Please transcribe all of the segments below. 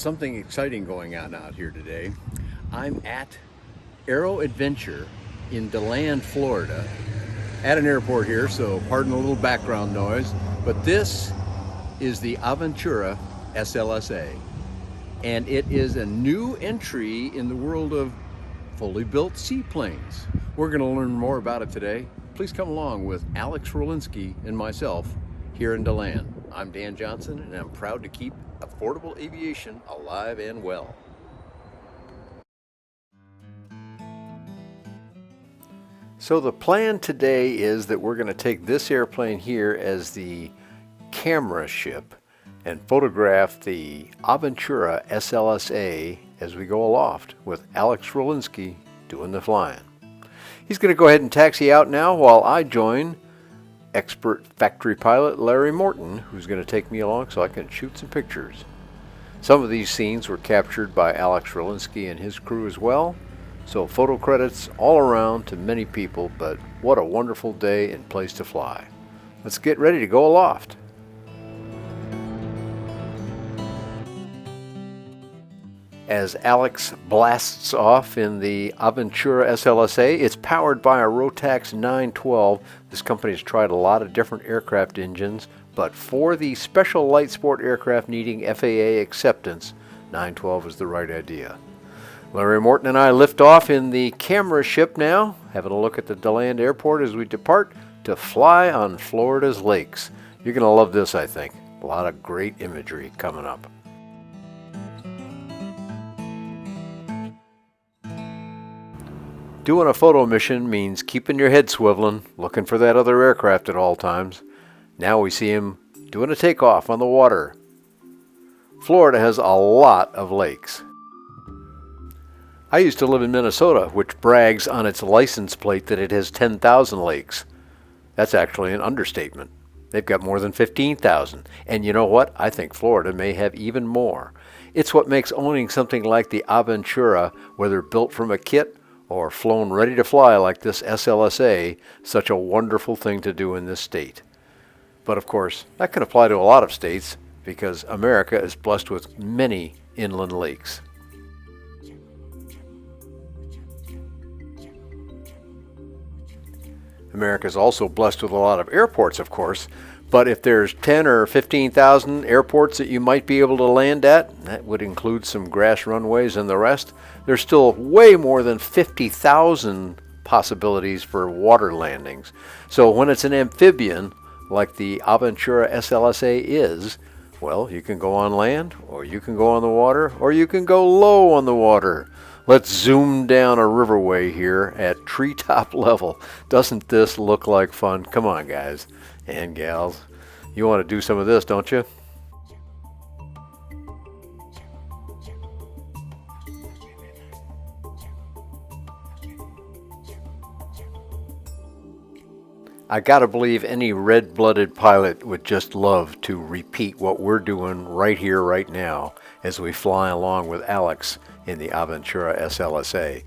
something exciting going on out here today. I'm at Aero Adventure in DeLand, Florida, at an airport here, so pardon a little background noise, but this is the Aventura SLSA, and it is a new entry in the world of fully built seaplanes. We're going to learn more about it today. Please come along with Alex Rolinski and myself here in DeLand. I'm Dan Johnson, and I'm proud to keep affordable aviation alive and well. So the plan today is that we're going to take this airplane here as the camera ship and photograph the Aventura SLSA as we go aloft with Alex Rolinski doing the flying. He's going to go ahead and taxi out now while I join expert factory pilot Larry Morton, who's going to take me along so I can shoot some pictures. Some of these scenes were captured by Alex Rolinski and his crew as well, so photo credits all around to many people, but what a wonderful day and place to fly. Let's get ready to go aloft. As Alex blasts off in the Aventura SLSA, it's powered by a Rotax 912. This company has tried a lot of different aircraft engines, but for the special light sport aircraft needing FAA acceptance, 912 is the right idea. Larry Morton and I lift off in the camera ship now, having a look at the DeLand Airport as we depart to fly on Florida's lakes. You're going to love this, I think. A lot of great imagery coming up. Doing a photo mission means keeping your head swiveling, looking for that other aircraft at all times. Now we see him doing a takeoff on the water. Florida has a lot of lakes. I used to live in Minnesota, which brags on its license plate that it has 10,000 lakes. That's actually an understatement. They've got more than 15,000. And you know what? I think Florida may have even more. It's what makes owning something like the Aventura, whether built from a kit or flown ready to fly like this SLSA, such a wonderful thing to do in this state. But of course, that can apply to a lot of states because America is blessed with many inland lakes. America is also blessed with a lot of airports, of course, but if there's 10 or 15,000 airports that you might be able to land at, that would include some grass runways and the rest, there's still way more than 50,000 possibilities for water landings. So when it's an amphibian, like the Aventura SLSA is, well, you can go on land, or you can go on the water, or you can go low on the water. Let's zoom down a riverway here at treetop level. Doesn't this look like fun? Come on, guys and gals. You want to do some of this, don't you? I gotta believe any red-blooded pilot would just love to repeat what we're doing right here, right now, as we fly along with Alex in the Aventura SLSA.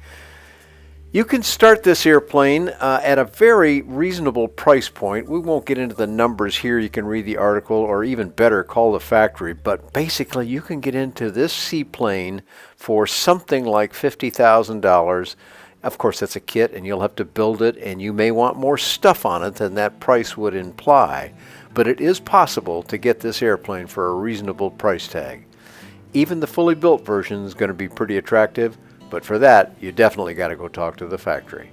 You can start this airplane at a very reasonable price point. We won't get into the numbers here. You can read the article, or even better, call the factory. But basically, you can get into this seaplane for something like $50,000. Of course, that's a kit, and you'll have to build it, and you may want more stuff on it than that price would imply. But it is possible to get this airplane for a reasonable price tag. Even the fully built version is going to be pretty attractive, but for that, you definitely got to go talk to the factory.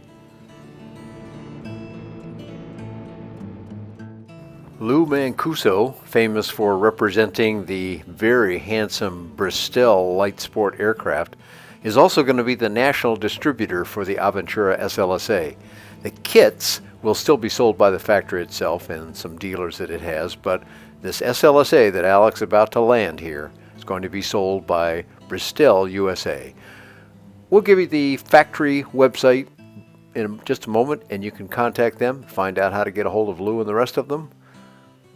Lou Mancuso, famous for representing the very handsome Bristol light sport aircraft, is also going to be the national distributor for the Aventura SLSA. The kits will still be sold by the factory itself and some dealers that it has, but this SLSA that Alex is about to land here is going to be sold by Bristol USA. We'll give you the factory website in just a moment, and you can contact them, find out how to get a hold of Lou and the rest of them,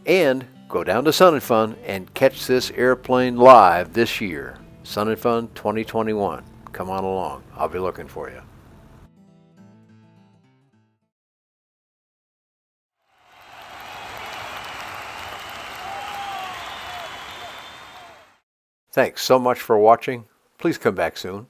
and go down to Sun and Fun and catch this airplane live this year. Sun and Fun 2021. Come on along. I'll be looking for you. Thanks so much for watching. Please come back soon.